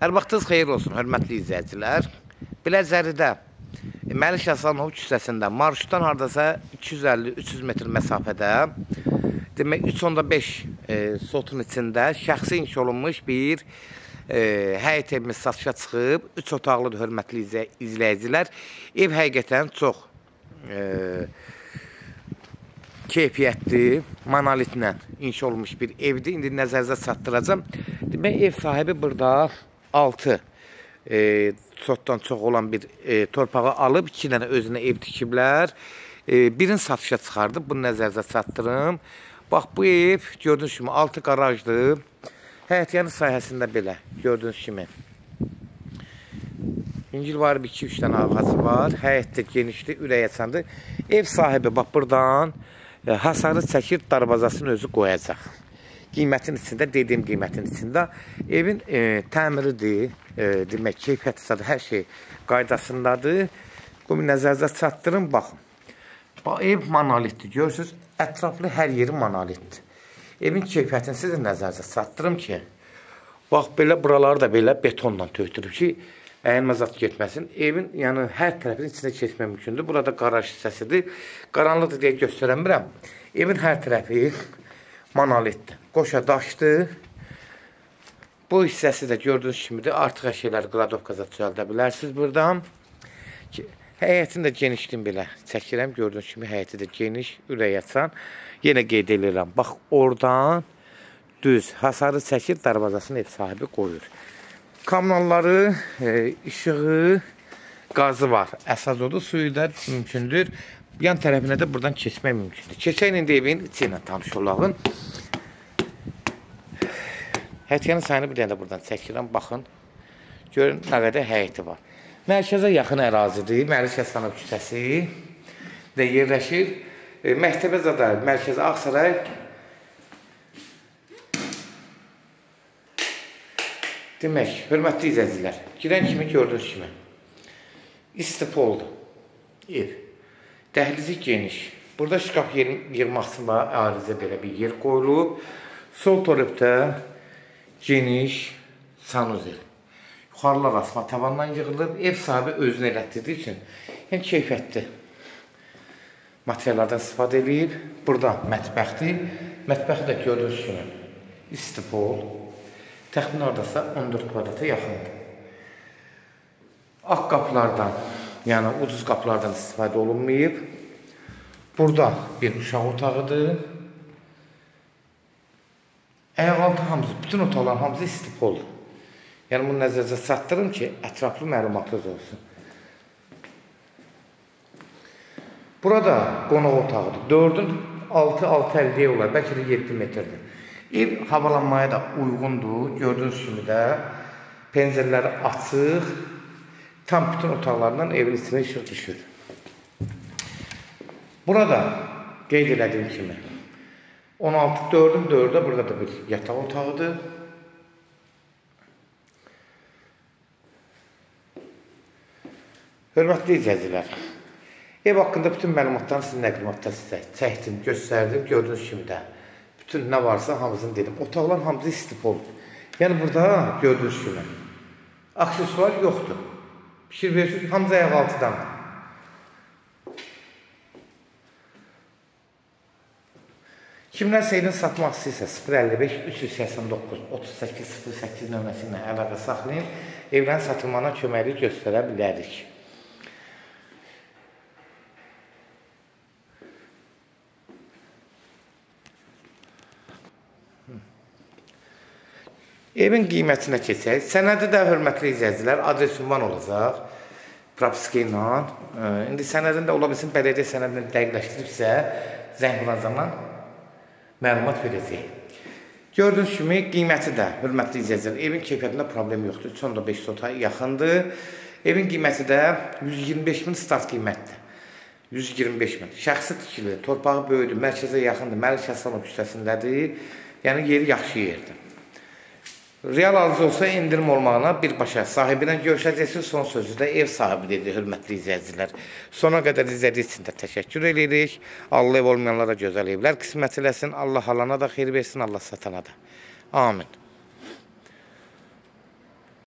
Hər vaxtınız xeyir olsun, hörmətli izləyicilər. Biləcəridə Məlik Həsənov küçəsində marşrutdan hardasa 250-300 metr məsafədə, demək 3.5 sotun içində şəxsi inşa olunmuş bir həyət evimiz satışa çıxıb. 3 otaqlıdır, hörmətli izləyicilər. Ev həqiqətən çox keyfiyyətli, monolitlə inşa olunmuş bir evdir. İndi nəzərinizə çatdıracağım. Demək, ev sahibi burada 6 sotdan çox olan bir torpağı alıb, 2 dənə özünə ev tikiblər. Birini satışa çıxardıb, bunu nəzərinizə çatdırım. Bax, bu ev gördüyünüz kimi 6 qarajdır. Həyətyanı sahəsində belə, gördüyünüz kimi. İncil var, 2-3 dənə ağacı var. Həyətdə genişdir, ürək açandır. Ev sahibi bax, buradan hasarı çəkir, darvazasını özü qoyacaq. Qiymətin içində, dediyim qiymətin içində. Evin təmiridir, demək, keyfiyyətidir, hər şey qaydasındadır. Bunu nəzərinizə çatdırın, baxın. Bax, ev monolitdir, görürsünüz, ətraflı hər yeri monolitdir. Evin keyfiyyətini sizin nəzərinizə çatdırım ki, bax, belə buraları da belə betonla tökdürüb ki, əyilməzat getməsin. Evin, yəni, hər tərəfinin içində keçmək mümkündür. Burada qaraj hissəsidir. Qaranlıqdır deyə göstərəmirəm. Evin hər tərəfi monolitdir. Qoşa daşdır. Bu hissəsi də gördüyünüz kimidir. Artıq əşyaları qladovkaza düzəldə bilərsiniz buradan. Həyətini də genişdim belə çəkirəm. Gördüyünüz kimi həyəti də geniş, ürək açan. Yenə qeyd edirəm. Bax, oradan düz hasarı çəkir, darvazasını ev sahibi qoyur. Kommunalları, işığı, qazı var. Əsas odur, suyu da mümkündür. Yan tərəfinə də buradan keçmək mümkündür. Keçək indi evin içi ilə tanış olağın. Həyətyanın sayını bir dənə də buradan çəkirəm. Baxın, görün nə qədər həyəti var. Mərkəzə yaxın ərazidir. Məlik Həsənov küçəsi də yerləşir. Məktəbə zada, mərkəzə Ağsaray. Demək, hörmətli izləyicilər, girən kimi gördüyünüz kimi istifoldur ev. Dəhlizi geniş. Burada şkaf yığması var, arizə belə bir yer qoyulub. Sol tərəfdə geniş sanuzel. Yuxarılar asma tavandan yığılıb. Ev sahibi özünü elətdirdiyi üçün, yəni keyfiyyətli materiallardan istifadə edib. Burada mətbəxdir. Mətbəxi də gördüyünüz kimi istifol. Təxmin oradasa 14 kvadrata yaxındır. Ağ qapılardan, yəni ucuz qapılardan istifadə olunmayıb. Burada bir uşaq otağıdır. Ayaqaltı hamısı, bütün otaqların hamısı istifoldur. Yəni bunu nəzərinizə çatdırım ki, ətraflı məlumatınız olsun. Burada qonaq otağıdır. 4-ün 6-6.50 olar, bəlkə də 7 metrdir. Ev havalanmaya da uyğundur. Gördüyünüz kimi də pəncərələri açıq. Tam bütün otaqlarından evin içinə işıq düşür. Burada qeyd elədiyim kimi 16-4-ün 4-də burada da bir yataq otağıdır. Hörmətli izləyicilər, ev haqqında bütün məlumatlarını sizin nəqlimatda sizə çəkdim, göstərdim. Gördüyünüz kimi də bütün nə varsa hamısını dedim. Otaqların hamısı istifoldur. Yəni burada gördüyünüz kimi aksesuar yoxdur. Fikir verirsiniz, hamısı ayaqaltıdan. Kimlərsə evini satmaq istəyirsə 055 389 38 08 nömrəsi ilə əlaqə saxlayın. Evlərin satılmağına köməklik göstərə bilərik. Evin qiymətinə keçək. Sənədi də, hörmətli izləyicilər, adres ünvan olacaq. Propiska ilə. İndi sənədində ola bilsin, bələdiyyə sənədini dəqiqləşdiribsə, zəng vuran zaman məlumat verəcək. Gördüyünüz kimi, qiyməti də, hörmətli izləyicilər, evin keyfiyyətində problem yoxdur. 3.5 sota yaxındır. Evin qiyməti də 125 min start qiymətdir. 125 min. Şəxsi tikili, torpağı böyüdür, mərkəzə yaxındır, Məlik Həsənov küçəsindədir. Yəni, yeri yaxşı yerdir. Real alıcı olsa indirim olmağına birbaşa sahibindən görüşəcəksiniz. Son sözü də ev sahibi dedi, hörmətli izləyicilər. Sona qədər izlədiyi üçün də təşəkkür edirik. Allah ev olmayanlara gözəl evlər qismət eləsin. Allah alana da xeyir versin, Allah satana da. Amin.